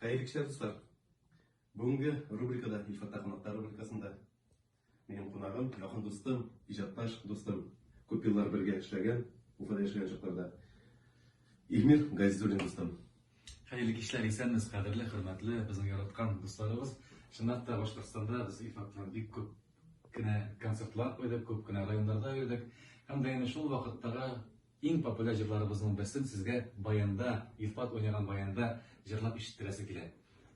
Hayırlı işler dostlar. Bugünkü rubrikada, İlfat Takımatlar rubrikasında benim konağım, yakın dostum, ijatbaş dostum, көп yıllar birge işlegen, Ufada yaşayan çocuklarda İlmir Gazizulin dostum. Hayırlı işler iseniz, kadirli, hürmetli, bizim yaratkan dostlarımız. Şundan da Başkırstan'da biz İlfat'tan bir köp konsertlar koyduk, köp rayonlarda koyduk. Hem de yine şu vakittagi eng popüler jırlarımızın besin sizge bayanda, İlfat oynayan bayanda jırlap işittiresi kile.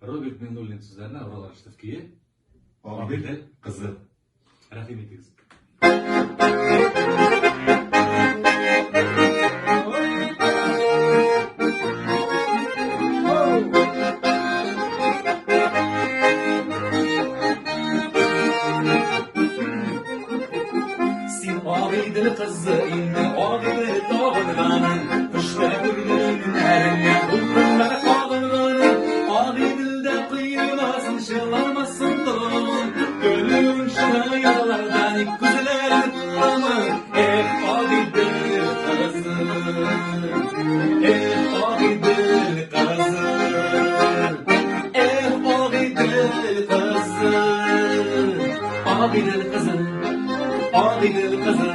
Robert Mendollin sözlerine oralar iştifkiyi. Abidel kızı. Rahim etiniz. Abidel kızı indi, abidel dağılganın, kışta gülünün erine, bulgurlar kağılganın, abidelde kıyılmasın, şılamasın dolun, gölün şına yaralardan ilk güzeler kullanın, abidel kızı, abidel kızı, abidel kızı, abidel kızı. Abidel kızı,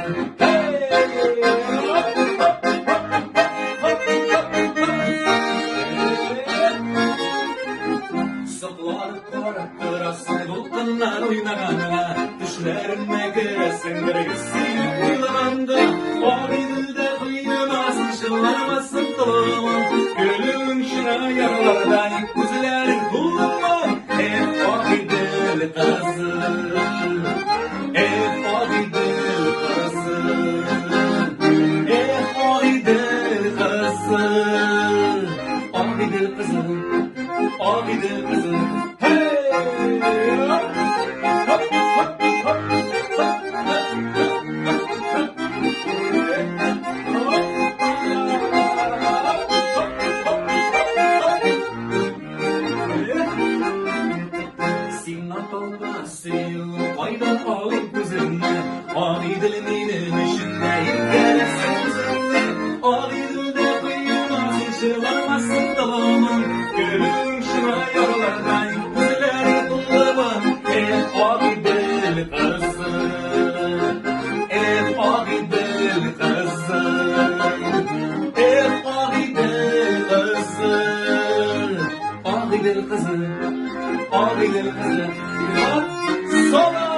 Sıklar korak kırasın, dolkınlar oynaganda, düşlerime giresin, birisi uylamanda, Abidel'de kıyılmasın, şıllamasın kılımın, gülün şına yaralardan ilk güzelerin kullanma, Abidel kızı. Abidel kızı, hey! Sinat olmasın, faydan alıp kızını, Abidel'in işinde ilgilensin kızını, Abidel'de kıyılmasın, şılamasın dalımın, gülün şına yaralardan güzeler kullanın, Abidel kızı, Abidel kızı, Abidel kızı, Abidel kızı, Abidel kızı, sola!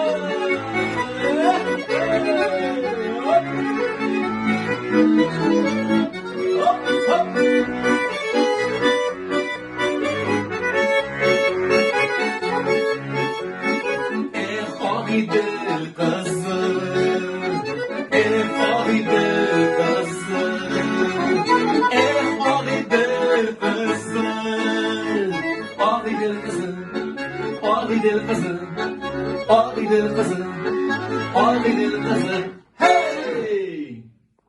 Abidel kızı, Abidel kızı, Abidel kızı, Abidel kızı, Abidel kızı, Abidel kızı, Abidel kızı.